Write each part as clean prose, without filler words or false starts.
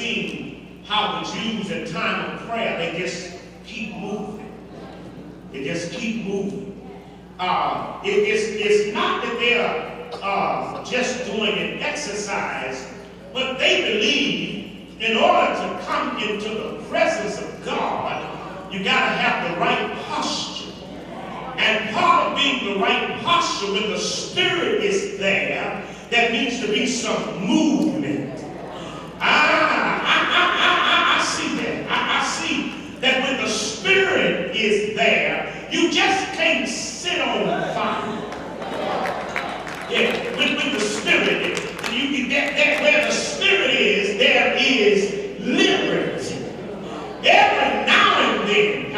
seen how the Jews at time of prayer, they just keep moving. They just keep moving. It's not that they are just doing an exercise, but they believe in order to come into the presence of God, you got to have the right posture. And part of being the right posture, when the Spirit is there, there needs to be some movement. I see that. I see that when the Spirit is there, you just can't sit on fire. Yeah, with the Spirit, where the Spirit is, there is liberty. Every now and then,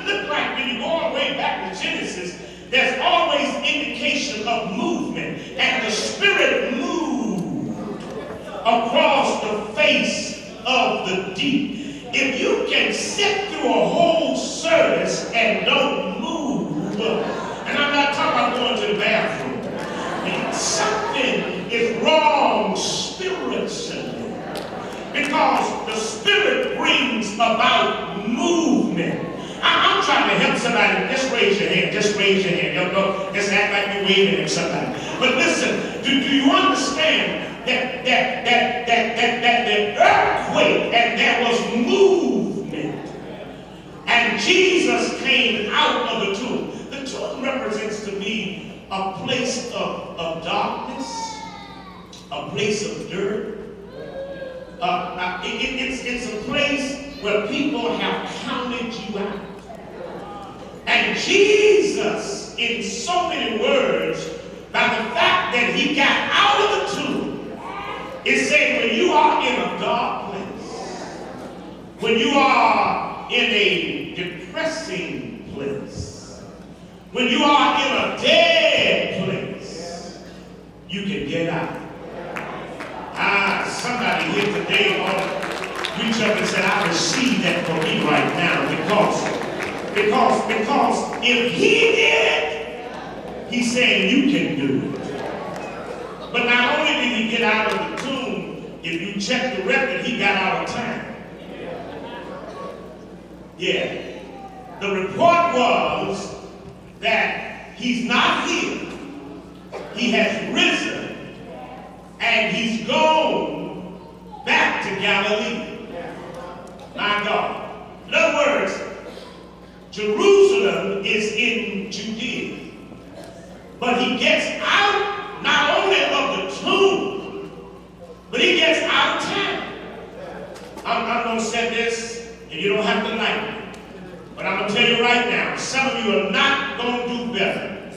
look like when you go all the way back to Genesis, there's always indication of movement, and the Spirit moved across the face of the deep. If you can sit through a whole service and don't move, and I'm not talking about going to the bathroom, something is wrong spiritually, because the Spirit brings about movement. I'm trying to help somebody. Just raise your hand. Just raise your hand. Don't just act like you're waving at somebody. But listen, do you understand that the earthquake and there was movement, and Jesus came out of the tomb? The tomb represents to me a place of darkness, a place of dirt. It's a place where people have counted you out. And Jesus, in so many words, by the fact that he got out of the tomb, is saying when you are in a dark place, when you are in a depressing place, when you are in a dead place, you can get out. Somebody here today ought to reach up and say, I receive that for me right now, because if he did it, he's saying you can do it. But not only did he get out of the tomb, if you check the record, he got out of time. Yeah. The report was that he's not here. He has risen, and he's gone back to Galilee. My God. In other words, Jerusalem is in Judea. But he gets out not only of the tomb, but he gets out of town. I'm going to say this, and you don't have to like it. But I'm going to tell you right now, some of you are not going to do better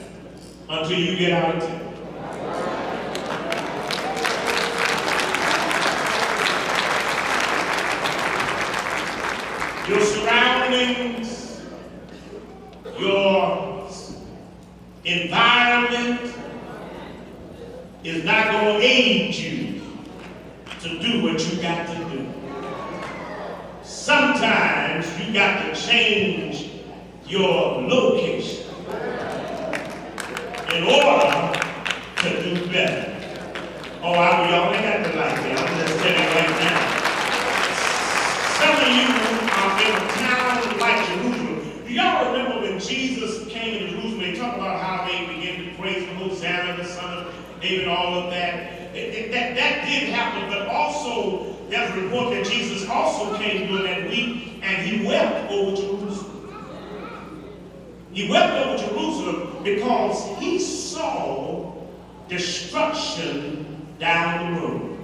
until you get out of town. Your surroundings, your environment is not going to aid you to do what you got to do. Sometimes you got to change your location in order to do better. Oh, y'all ain't got to like that. I'm just telling you right now. Some of you are in a town like Jerusalem. Do y'all remember when Jesus came to Jerusalem? They talk about how they began to praise the Hosanna, the Son of David, all of that. That did happen, but also there's a report that Jesus also came during that week and he wept over Jerusalem. He wept over Jerusalem because he saw destruction down the road.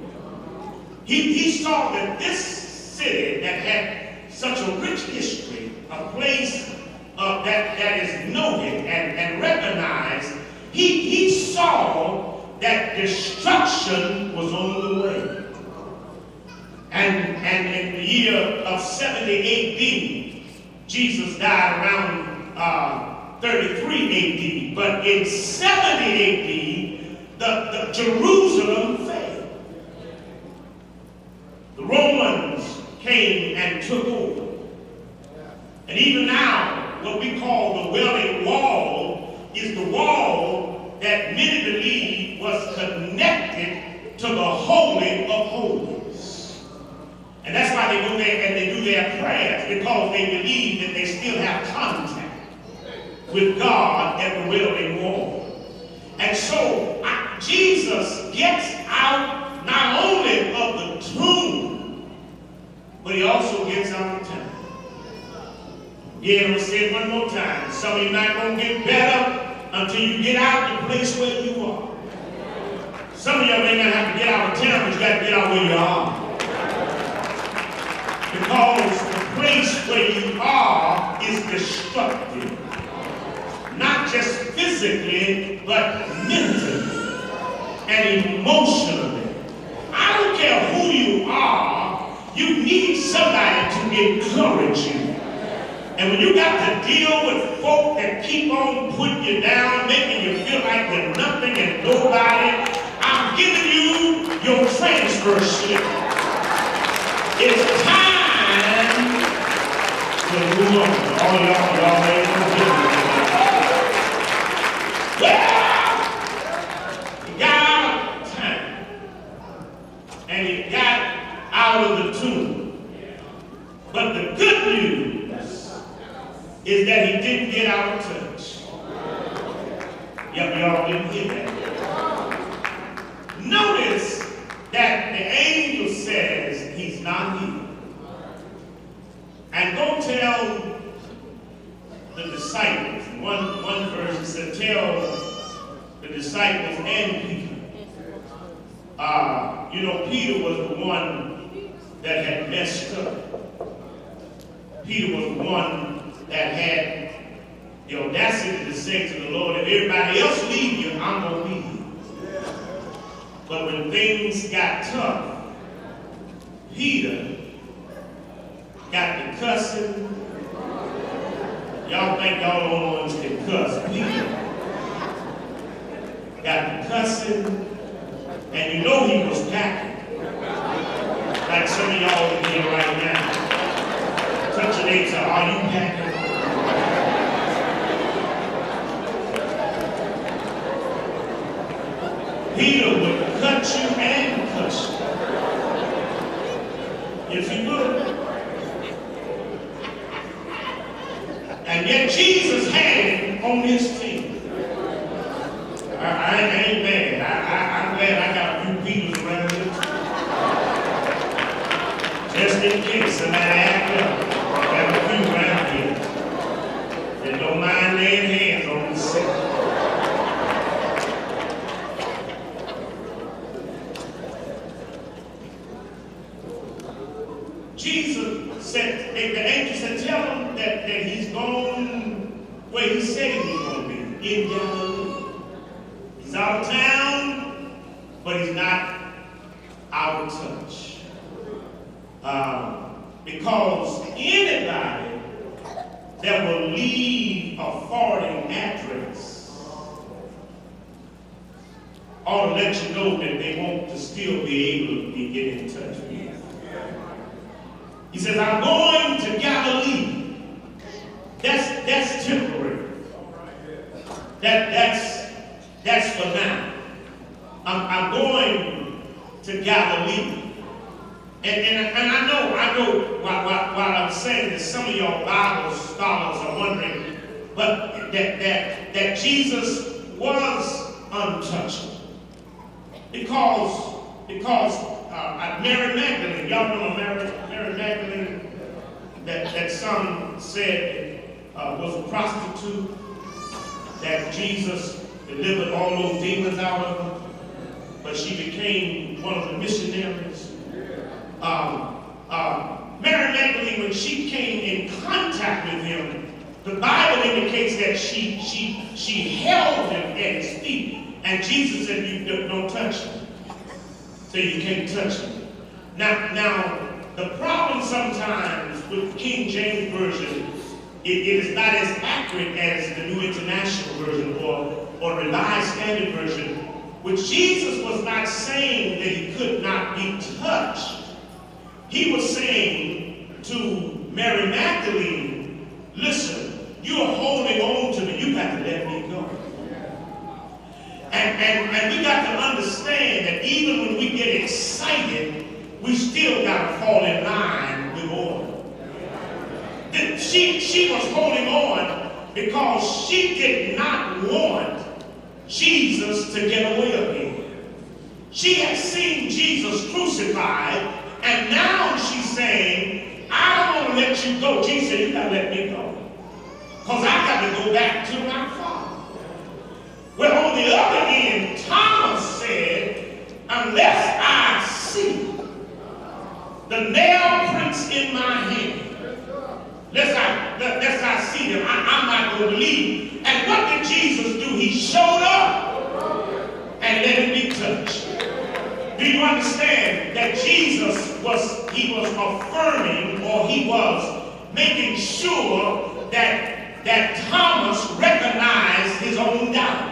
He saw that this city that had such a rich history, a place that is noted and recognized, he saw that destruction was on the way. And in the year of 70 A.D., Jesus died around 33 A.D., but in 70 A.D., the Jerusalem fell. The Romans came and took over. And even now, what we call the Wailing Wall is the wall that many believe was connected to the Holy of Holies. And that's why they go there and they do their prayers, because they believe that they still have contact with God everywhere they walk. And so Jesus gets out not only of the tomb, but he also gets out of the temple. Yeah, I'm going to say it one more time. Some of you not going to get better until you get out the place where you are. Some of y'all may not have to get out of town, but you got to get out where you are. Because the place where you are is destructive. Not just physically, but mentally and emotionally. I don't care who you are, you need somebody to encourage you. And when you got to deal with folk that keep on putting you down, making you feel like you're nothing and nobody, I'm giving you your transfer slip. It's time to move on. All y'all ain't gonna get it. Well, he got out of time. And he got out of the tomb. But the good news is that he didn't get out of touch. Y'all didn't hear that. Notice that the angel says he's not here. And go tell the disciples. One verse said, tell the disciples and Peter. Peter was the one that had messed up. Peter was the one that had the audacity to say to the Lord, if everybody else leave you, I'm going to leave you. But when things got tough, Peter got to cussing. Y'all think y'all don't know ones can cuss. Peter got to cussing, and you know he was packing. Like some of y'all in here right now. Touch your neighbor, are you packing? Peter would cut you and cuss you. If he would. And yet Jesus had him on his team. I ain't mad. I'm glad I got a few Peters around here. Just in case somebody act up. I got a few around here that don't mind laying hands on the sick. Jesus said, the angel said, tell him that he's gone where he said he was going to be, in Galilee. He's out of town, but he's not out of touch. Because anybody that will leave a foreign address ought to let you know that they want to still be able to get in touch with you. He says, I'm going to Galilee. That's temporary. That's for now. I'm going to Galilee. And I know while I'm saying this, some of y'all Bible scholars are wondering, but that Jesus was untouchable. Because Mary Magdalene, y'all know Mary Magdalene, that some said was a prostitute, that Jesus delivered all those demons out of her, but she became one of the missionaries. Mary Magdalene, when she came in contact with him, the Bible indicates that she held him at his feet, and Jesus said, "You don't touch him." So you can't touch him. Now, the problem sometimes with King James Version, it is not as accurate as the New International Version or Revised Standard Version, which Jesus was not saying that he could not be touched. He was saying to Mary Magdalene, listen, you're holding on to me, you got to let me go. And we got to understand that even when we get excited, we still got to fall in line was holding on because she did not want Jesus to get away again. She had seen Jesus crucified, and now she's saying, I don't want to let you go. Jesus said, you got to let me go, because I got to go back to my Father. Well, on the other end, Thomas said, unless I see the nail prints in my hand, lest I see them, I'm not going to believe. And what did Jesus do? He showed up and let him be touched. Do you understand that Jesus was affirming, or he was making sure that Thomas recognized his own doubt?